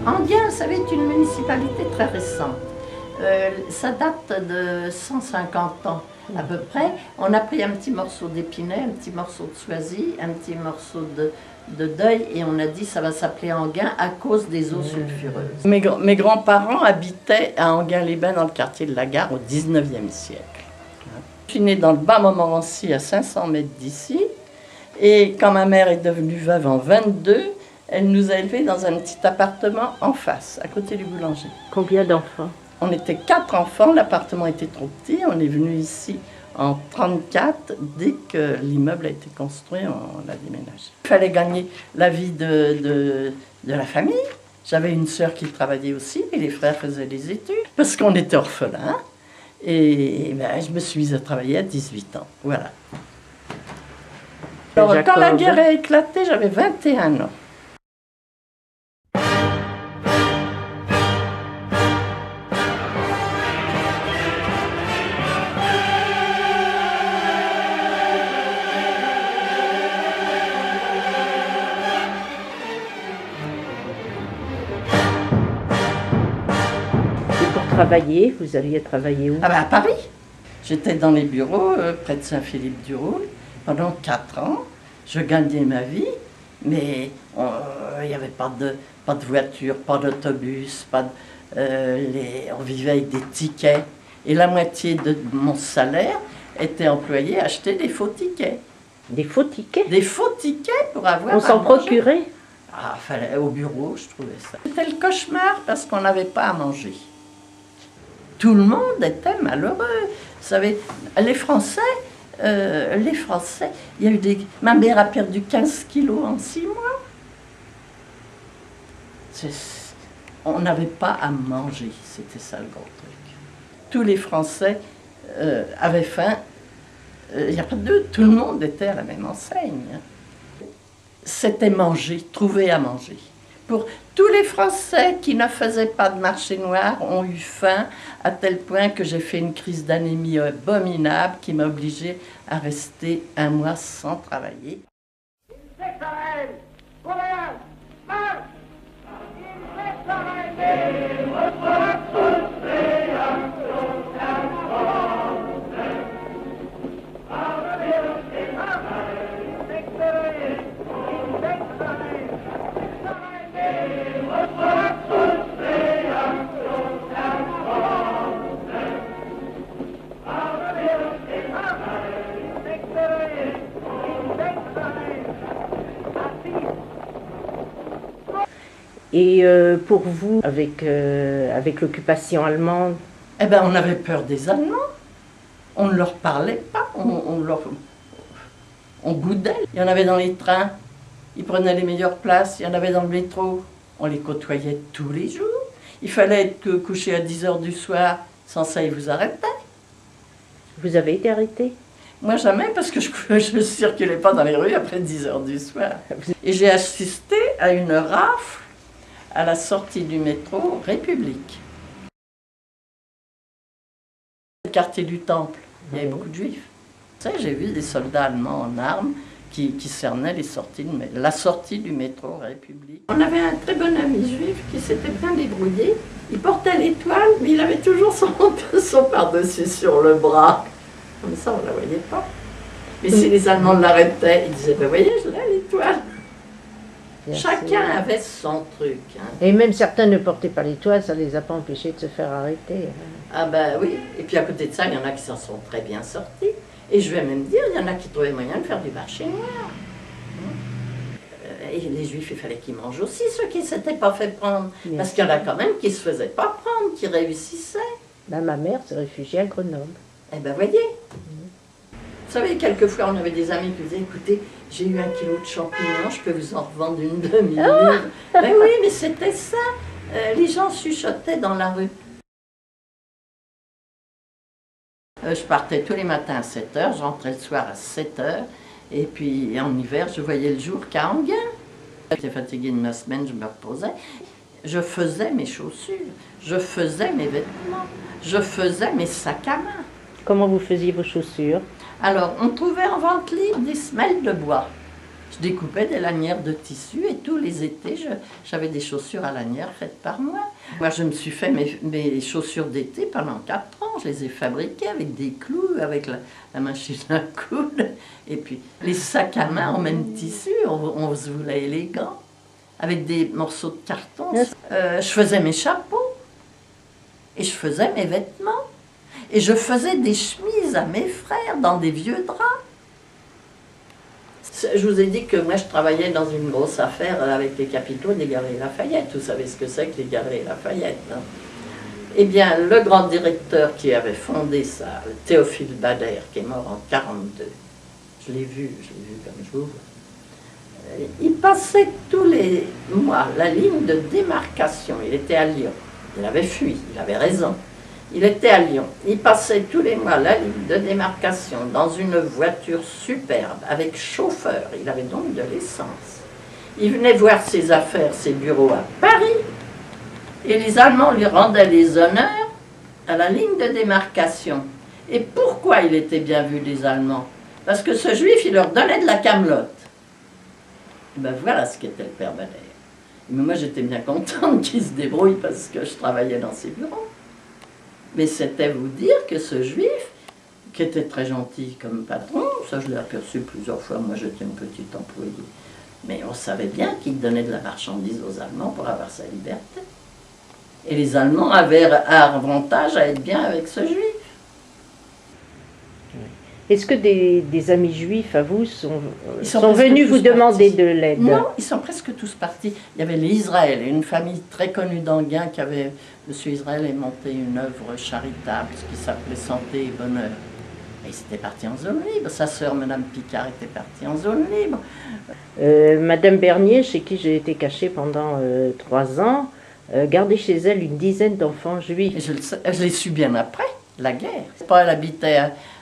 Enghien, vous savez, est une municipalité très récente. Ça date de 150 ans à peu près. On a pris un petit morceau d'Épinay, un petit morceau de Soisy, un petit morceau de Deuil et on a dit ça va s'appeler Enghien à cause des eaux sulfureuses. Mes grands-parents habitaient à Enghien-les-Bains dans le quartier de la Gare au 19e siècle. Je suis née dans le bas Montmorency à 500 mètres d'ici et quand ma mère est devenue veuve en 22, elle nous a élevés dans un petit appartement en face, à côté du boulanger. Combien d'enfants? On était 4 enfants, l'appartement était trop petit, on est venu ici en 1934, dès que l'immeuble a été construit, on l'a déménagé. Il fallait gagner la vie de la famille. J'avais une sœur qui travaillait aussi, et les frères faisaient des études, parce qu'on était orphelins. Et ben, je me suis mise à travailler à 18 ans, voilà. Alors, quand la guerre a éclaté, j'avais 21 ans. Travailler, vous alliez travailler où? Ah ben à Paris. J'étais dans les bureaux près de Saint-Philippe-du-Roule pendant 4 ans. Je gagnais ma vie, mais il n'y avait pas de voiture, pas d'autobus, on vivait avec des tickets. Et la moitié de mon salaire était employé à acheter des faux tickets. Des faux tickets? Des faux tickets pour avoir. On s'en procurait? Ah, fallait, au bureau, je trouvais ça. C'était le cauchemar parce qu'on n'avait pas à manger. Tout le monde était malheureux. Vous savez, les Français, il y a eu ma mère a perdu 15 kilos en 6 mois. On n'avait pas à manger, c'était ça le gros truc. Tous les Français avaient faim. Il n'y a pas de deux, tout le monde était à la même enseigne. C'était manger, trouver à manger. Pour tous les Français qui ne faisaient pas de marché noir ont eu faim à tel point que j'ai fait une crise d'anémie abominable qui m'a obligée à rester 1 mois sans travailler. Et pour vous, avec l'occupation allemande? Eh bien, on avait peur des Allemands. On ne leur parlait pas, on boudait. Il y en avait dans les trains, ils prenaient les meilleures places, il y en avait dans le métro. On les côtoyait tous les jours. Il fallait être couché à 10 h du soir, sans ça, ils vous arrêtaient. Vous avez été arrêté? Moi, jamais, parce que je ne circulais pas dans les rues après 10 h du soir. Et j'ai assisté à une rafle à la sortie du métro République. Le quartier du Temple, il y avait beaucoup de Juifs. J'ai vu des soldats allemands en armes qui cernaient la sortie du métro République. On avait un très bon ami juif qui s'était bien débrouillé. Il portait l'étoile, mais il avait toujours son par-dessus sur le bras. Comme ça, on ne la voyait pas. Mais si les Allemands l'arrêtaient, ils disaient, ben voyez, je l'ai l'étoile. Chacun avait son truc. Hein. Et même certains ne portaient pas l'étoile, ça ne les a pas empêchés de se faire arrêter. Ah ben oui, et puis à côté de ça, il y en a qui s'en sont très bien sortis. Et je vais même dire, il y en a qui trouvaient moyen de faire du marché noir. Et les Juifs, il fallait qu'ils mangent aussi, ceux qui ne s'étaient pas fait prendre. Bien parce qu'il y en a quand même qui ne se faisaient pas prendre, qui réussissaient. Ben, ma mère se réfugiait à Grenoble. Eh ben voyez. Vous savez, quelquefois, on avait des amis qui disaient, écoutez, j'ai eu 1 kilo de champignons, je peux vous en revendre une demi-livre. Ben oui, mais c'était ça. Les gens chuchotaient dans la rue. Je partais tous les matins à 7 h, je rentrais le soir à 7 h, et puis en hiver, je voyais le jour qu'à Enghien. J'étais fatiguée de ma semaine, je me reposais. Je faisais mes chaussures, je faisais mes vêtements, je faisais mes sacs à main. Comment vous faisiez vos chaussures? Alors, on trouvait en vente libre des semelles de bois. Je découpais des lanières de tissu et tous les étés, j'avais des chaussures à lanières faites par moi. Moi, je me suis fait mes chaussures d'été pendant 4 ans. Je les ai fabriquées avec des clous, avec la machine à coudre. Et puis, les sacs à main en même tissu, on se voulait élégant, avec des morceaux de carton. Je faisais mes chapeaux et je faisais mes vêtements. Et je faisais des chemises à mes frères dans des vieux draps. Je vous ai dit que moi je travaillais dans une grosse affaire avec les capitaux des Galeries Lafayette. Vous savez ce que c'est que les Galeries Lafayette, hein? Eh bien, le grand directeur qui avait fondé ça, Théophile Bader, qui est mort en 1942, je l'ai vu comme je vous vois. Il passait tous les mois la ligne de démarcation. Il était à Lyon. Il avait fui, il avait raison. Il était à Lyon. Il passait tous les mois la ligne de démarcation dans une voiture superbe, avec chauffeur. Il avait donc de l'essence. Il venait voir ses affaires, ses bureaux à Paris, et les Allemands lui rendaient les honneurs à la ligne de démarcation. Et pourquoi il était bien vu des Allemands? Parce que ce juif, il leur donnait de la camelote. Ben voilà ce qu'était le père Bader. Mais moi, j'étais bien contente qu'il se débrouille parce que je travaillais dans ses bureaux. Mais c'était vous dire que ce juif, qui était très gentil comme patron, ça je l'ai aperçu plusieurs fois, moi j'étais une petite employée, mais on savait bien qu'il donnait de la marchandise aux Allemands pour avoir sa liberté. Et les Allemands avaient avantage à être bien avec ce juif. Est-ce que des amis juifs à vous sont sont venus vous demander partis. de l'aide? Non, ils sont presque tous partis. Il y avait les Israël, une famille très connue d'Anguin qui avait, M. Israël a monté une œuvre charitable qui s'appelait Santé et Bonheur. Et ils étaient partis en zone libre. Sa sœur, Mme Picard, était partie en zone libre. Madame Bernier, chez qui j'ai été cachée pendant 3 ans, gardait chez elle une dizaine d'enfants juifs. Et je l'ai su bien après, la guerre. Elle habitait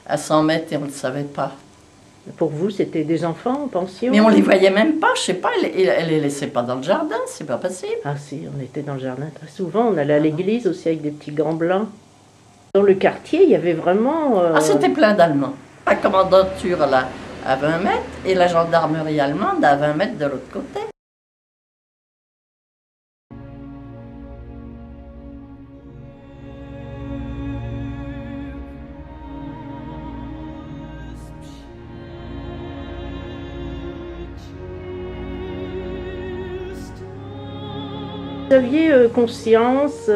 à 100 mètres et on ne le savait pas. Pour vous, c'était des enfants en pension? Mais on les voyait même pas, je sais pas, elle les laissait pas dans le jardin, c'est pas possible. Ah si, on était dans le jardin très souvent, on allait à l'église aussi avec des petits gants blancs. Dans le quartier, il y avait vraiment... Ah, c'était plein d'Allemands. La commandanture là, à 20 mètres et la gendarmerie allemande à 20 mètres de l'autre côté. Vous aviez conscience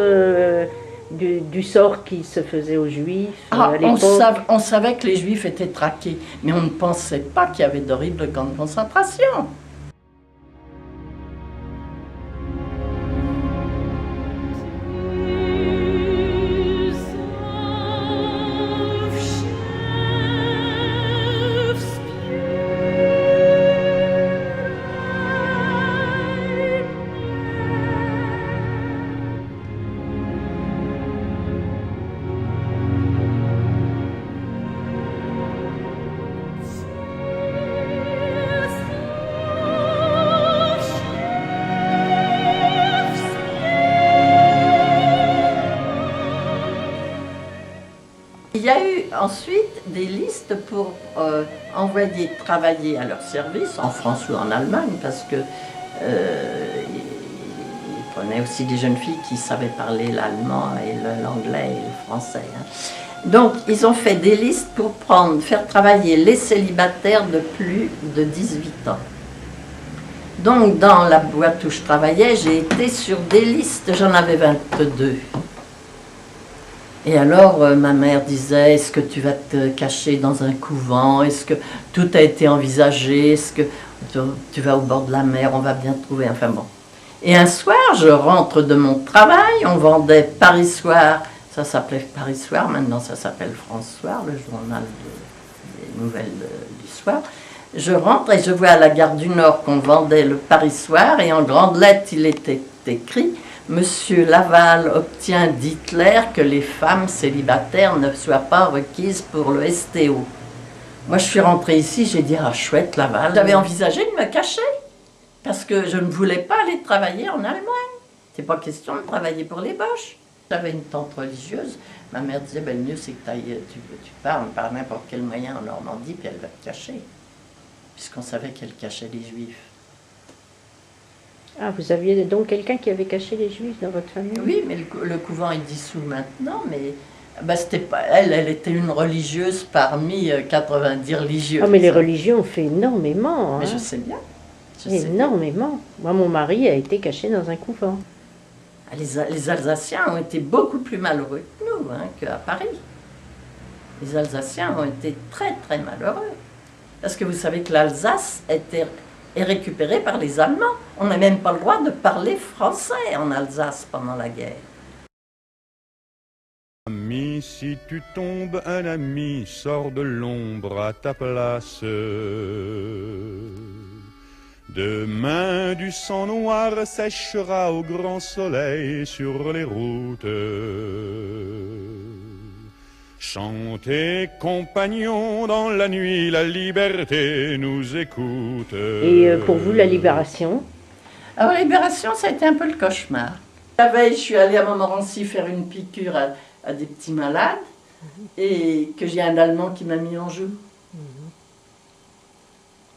du sort qui se faisait aux Juifs à l'époque? On savait que les Juifs étaient traqués, mais on ne pensait pas qu'il y avait d'horribles camps de concentration. Il y a eu ensuite des listes pour envoyer travailler à leur service, en France ou en Allemagne, parce que ils prenaient aussi des jeunes filles qui savaient parler l'allemand et l'anglais et le français. Hein. Donc ils ont fait des listes pour faire travailler les célibataires de plus de 18 ans. Donc dans la boîte où je travaillais, j'ai été sur des listes, j'en avais 22. Et alors, ma mère disait, est-ce que tu vas te cacher dans un couvent? Est-ce que tout a été envisagé? Est-ce que tu vas au bord de la mer? On va bien te trouver. Enfin bon. Et un soir, je rentre de mon travail, on vendait Paris Soir, ça s'appelait Paris Soir, maintenant ça s'appelle France Soir, le journal des nouvelles du soir. Je rentre et je vois à la gare du Nord qu'on vendait le Paris Soir, et en grande lettres, il était écrit: Monsieur Laval obtient d'Hitler que les femmes célibataires ne soient pas requises pour le STO. Moi, je suis rentrée ici, j'ai dit, ah chouette, Laval. J'avais envisagé de me cacher, parce que je ne voulais pas aller travailler en Allemagne. C'est pas question de travailler pour les Boches. J'avais une tante religieuse, Ma mère disait, ben, le mieux c'est que tu parles par n'importe quel moyen en Normandie, puis elle va te cacher. Puisqu'on savait qu'elle cachait les Juifs. Ah, vous aviez donc quelqu'un qui avait caché les Juifs dans votre famille? Oui, mais le couvent est dissous maintenant, mais ben, c'était pas, elle était une religieuse parmi 90 religieuses. Ah, mais les religions ont fait énormément. Mais Hein. je sais bien. Je sais bien. Énormément. Moi, mon mari a été caché dans un couvent. Les Alsaciens ont été beaucoup plus malheureux que nous, hein, qu'à Paris. Les Alsaciens ont été très très malheureux. Parce que vous savez que l'Alsace est récupérée par les Allemands. On n'a même pas le droit de parler français en Alsace pendant la guerre. Ami, si tu tombes, un ami sort de l'ombre à ta place. Demain, du sang noir séchera au grand soleil sur les routes. Chantez, compagnons, dans la nuit, la liberté nous écoute. Et pour vous, la libération? Alors, la libération, ça a été un peu le cauchemar. La veille, je suis allée à Montmorency faire une piqûre à des petits malades et que j'ai un Allemand qui m'a mis en joue.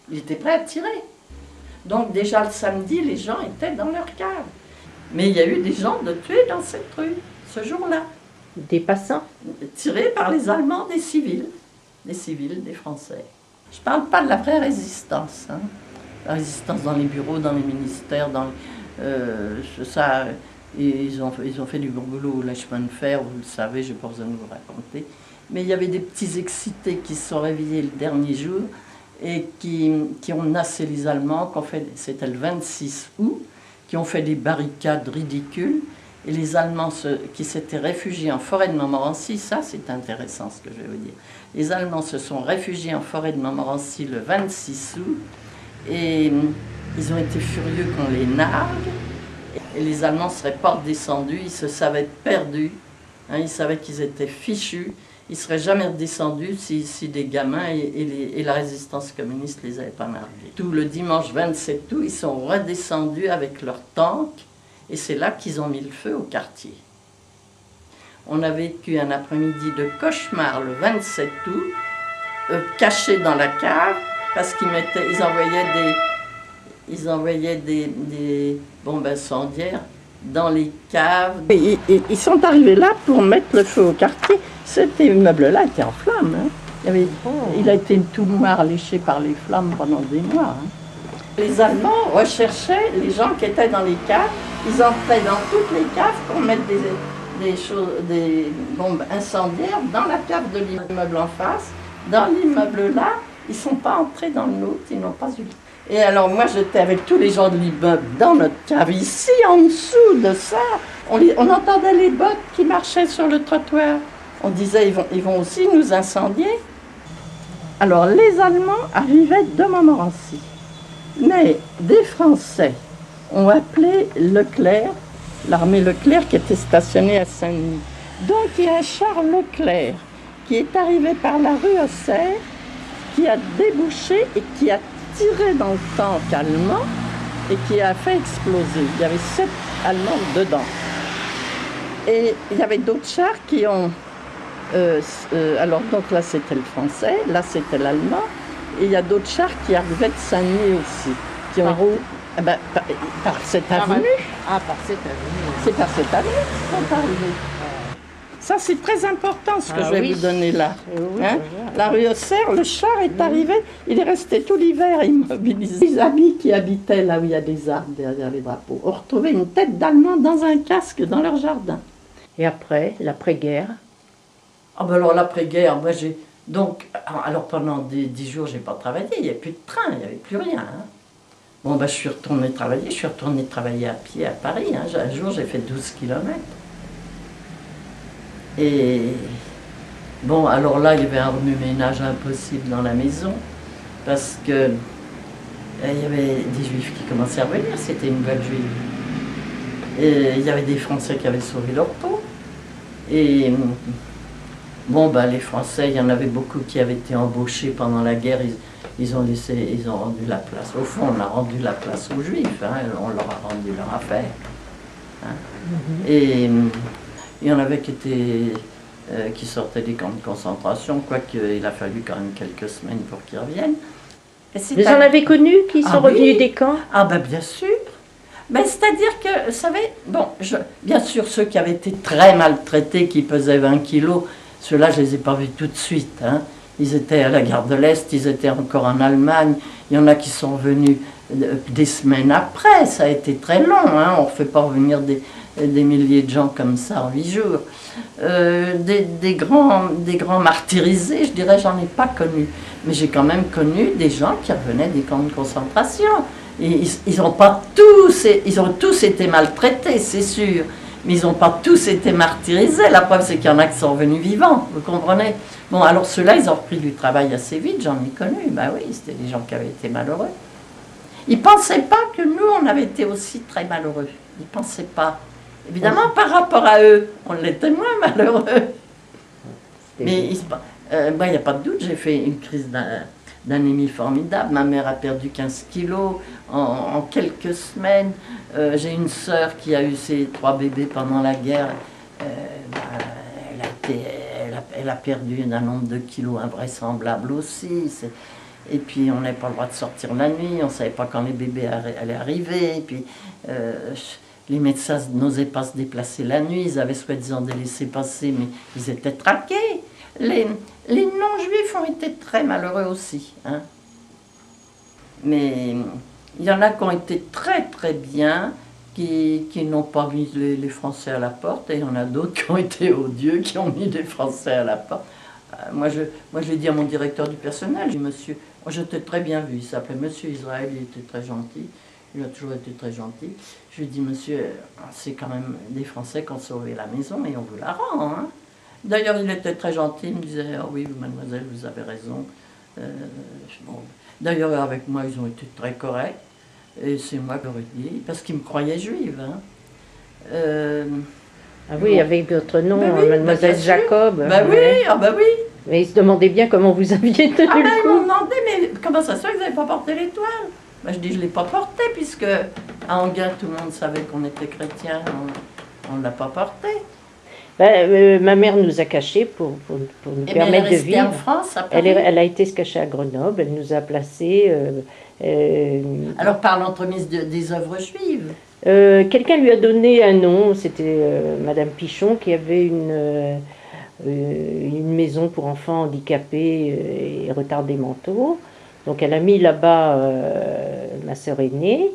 Il était prêt à tirer. Donc déjà le samedi, les gens étaient dans leur cave. Mais il y a eu des gens de tués dans cette rue, ce jour-là. Des passants? Tirés par les Allemands, des civils, des Français. Je ne parle pas de la vraie résistance. Hein. La résistance dans les bureaux, dans les ministères, ça, ils ont fait du bon boulot, le chemin de fer, vous le savez, je n'ai pas besoin de vous raconter. Mais il y avait des petits excités qui se sont réveillés le dernier jour et qui ont nassé les Allemands, c'était le 26 août, qui ont fait des barricades ridicules. Et les Allemands qui s'étaient réfugiés en forêt de Montmorency, ça c'est intéressant ce que je vais vous dire. Les Allemands se sont réfugiés en forêt de Montmorency le 26 août et ils ont été furieux qu'on les nargue. Et les Allemands ne seraient pas redescendus, ils se savaient perdus, hein, ils savaient qu'ils étaient fichus. Ils ne seraient jamais redescendus si des gamins et la résistance communiste ne les avaient pas nargués. Tout le dimanche 27 août, ils sont redescendus avec leurs tanks et c'est là qu'ils ont mis le feu au quartier. On a vécu un après-midi de cauchemar le 27 août, cachés dans la cave, parce ils envoyaient des bombes incendiaires dans les caves. Et ils sont arrivés là pour mettre le feu au quartier. Cet immeuble-là était en flammes. Hein. Il a été tout noir, léché par les flammes pendant des mois. Hein. Les Allemands recherchaient les gens qui étaient dans les caves. Ils entraient dans toutes les caves pour mettre des bombes incendiaires dans la cave de l'immeuble en face. Dans l'immeuble là, ils ne sont pas entrés dans le nôtre, ils n'ont pas eu. Et alors moi j'étais avec tous les gens de l'immeuble dans notre cave, ici en dessous de ça. On entendait les bottes qui marchaient sur le trottoir. On disait ils vont aussi nous incendier. Alors les Allemands arrivaient de Montmorency. Mais des Français ont appelé Leclerc, l'armée Leclerc qui était stationnée à Saint-Denis. Donc il y a un char Leclerc qui est arrivé par la rue Auxerre, qui a débouché et qui a tiré dans le tank allemand et qui a fait exploser. Il y avait 7 Allemands dedans. Et il y avait d'autres chars qui ont... alors donc là c'était le français, là c'était l'allemand, et il y a d'autres chars qui arrivaient de Saint-Denis aussi. Qui ont, par cette avenue. Ah, par cette avenue. C'est par cette avenue qu'ils sont arrivés. Ça, c'est très important ce que je vais vous donner là. Oui, hein? La rue Auxerre, le char est arrivé, il est resté tout l'hiver immobilisé. Les amis qui habitaient là où il y a des arbres derrière les drapeaux ont retrouvé une tête d'Allemand dans un casque dans leur jardin. Et après, l'après-guerre? Ah ben alors l'après-guerre, moi j'ai... Donc, alors pendant 10 jours, j'ai pas travaillé, il n'y avait plus de train, il n'y avait plus rien. Hein. Bon ben je suis retournée travailler à pied à Paris. Hein. Un jour, j'ai fait 12 kilomètres. Et bon, alors là, il y avait un remue-ménage impossible dans la maison, parce que il y avait des Juifs qui commençaient à revenir, c'était une nouvelle juive. Et il y avait des Français qui avaient sauvé leur peau. Et bon, ben, les Français, il y en avait beaucoup qui avaient été embauchés pendant la guerre, ils ont rendu la place. Au fond, on a rendu la place aux Juifs, hein, on leur a rendu leur affaire. Hein. Et il y en avait qui étaient qui sortaient des camps de concentration, quoique il a fallu quand même quelques semaines pour qu'ils reviennent. Vous en avez connu qui sont revenus oui. des camps? Ah ben bien sûr. Ben, c'est-à-dire que, vous savez, bon, bien sûr ceux qui avaient été très maltraités, qui pesaient 20 kilos, ceux-là je les ai pas vus tout de suite. Hein. Ils étaient à la gare de l'Est, ils étaient encore en Allemagne, il y en a qui sont revenus des semaines après, ça a été très long, hein. On ne fait pas revenir des milliers de gens comme ça en 8 jours. Des grands martyrisés, je dirais, j'en ai pas connu. Mais j'ai quand même connu des gens qui revenaient des camps de concentration. Et ils ont tous été maltraités, c'est sûr. Mais ils n'ont pas tous été martyrisés. La preuve, c'est qu'il y en a qui sont revenus vivants, vous comprenez? Bon, alors ceux-là, ils ont repris du travail assez vite, j'en ai connu. Ben oui, c'était des gens qui avaient été malheureux. Ils ne pensaient pas que nous, on avait été aussi très malheureux. Ils ne pensaient pas. Évidemment, par rapport à eux, on l'était moins malheureux. Mais moi, il n'y a pas de doute, j'ai fait une crise d'anémie formidable. Ma mère a perdu 15 kilos en quelques semaines. J'ai une sœur qui a eu ses 3 bébés pendant la guerre. Elle a perdu un nombre de kilos invraisemblable aussi. Et puis on n'avait pas le droit de sortir la nuit, on ne savait pas quand les bébés allaient arriver. Et puis les médecins n'osaient pas se déplacer la nuit, ils avaient soi-disant des laissez-passer, mais ils étaient traqués. Les non-juifs ont été très malheureux aussi. Hein. Mais il y en a qui ont été très très bien, qui n'ont pas mis les Français à la porte, et il y en a d'autres qui ont été odieux, qui ont mis les Français à la porte. Moi, je l'ai dit à mon directeur du personnel, j'ai dit, monsieur, moi j'étais très bien vu, il s'appelait Monsieur Israël, il était très gentil, il a toujours été très gentil. Je lui ai dit, monsieur, c'est quand même des Français qui ont sauvé la maison et on vous la rend. Hein. D'ailleurs, il était très gentil, il me disait, oh oui, mademoiselle, vous avez raison. Bon. D'ailleurs, avec moi, ils ont été très corrects, et c'est moi qui leur ai dit, parce qu'ils me croyaient juive. Hein. Ah oui, bon. Avec votre nom, ben oui, mademoiselle Jacob. Ben oui, ah ben oui. Mais ils se demandaient bien comment vous aviez tenu ben, le coup. Ils m'ont demandé, mais comment ça se fait que vous n'avez pas porté l'étoile? Ben, je dis, je ne l'ai pas porté, puisque à Enghien, tout le monde savait qu'on était chrétien, on ne l'a pas porté. Ben, ma mère nous a cachés pour nous permettre de vivre. En France, elle a été se cacher à Grenoble, elle nous a placés. Alors par l'entremise des œuvres juives. Quelqu'un lui a donné un nom, c'était Madame Pichon qui avait une maison pour enfants handicapés et retardés mentaux. Donc elle a mis là-bas ma sœur aînée.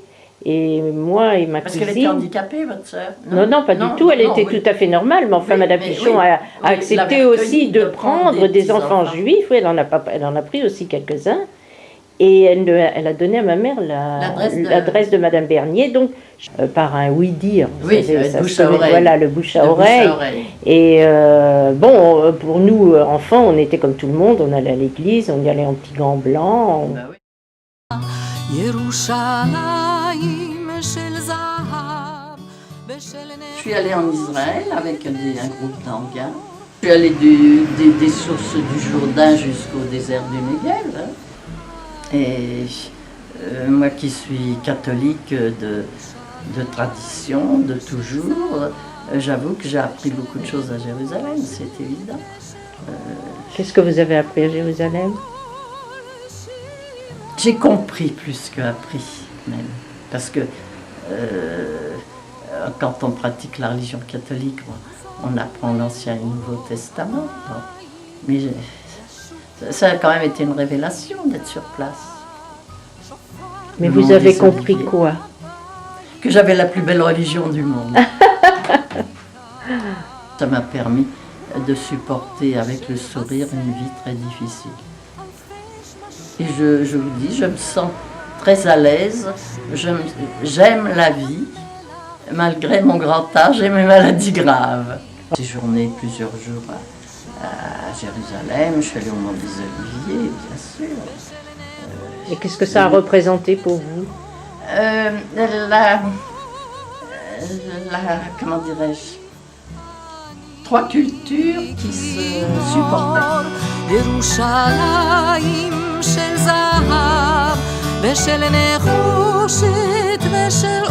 Et moi et ma cousine... Parce qu'elle était handicapée, votre sœur? Non, pas du tout. Elle était tout à fait normale. Mais enfin, Madame Pichon a accepté aussi de prendre des enfants juifs. Oui, elle en a pris aussi quelques-uns. Et elle a donné à ma mère l'adresse de Madame Bernier. Donc, par un oui-dire. Oui, le bouche à oreille. Voilà, le bouche à oreille. Et bon, pour nous, enfants, on était comme tout le monde. On allait à l'église, on y allait en petits gants blancs. Bah oui. Je suis allée en Israël avec un groupe d'Enghien. Je suis allée des sources du Jourdain jusqu'au désert du Negev. Hein. Et moi qui suis catholique de tradition, de toujours, j'avoue que j'ai appris beaucoup de choses à Jérusalem, c'est évident. Qu'est-ce que vous avez appris à Jérusalem? J'ai compris plus qu'appris, même. Parce que quand on pratique la religion catholique, on apprend l'Ancien et le Nouveau Testament. Bon. Mais ça a quand même été une révélation d'être sur place. Mais vous avez compris quoi? Que j'avais la plus belle religion du monde. Ça m'a permis de supporter avec le sourire une vie très difficile. Et je vous dis, je me sens très à l'aise, j'aime la vie, malgré mon grand âge et mes maladies graves. J'ai séjourné plusieurs jours à Jérusalem, je suis allée au Mont des Oliviers, bien sûr. Et qu'est-ce que ça a représenté pour vous? Comment dirais-je, 3 cultures qui se supportaient. ירושלים של זהב ושל נחושת ושל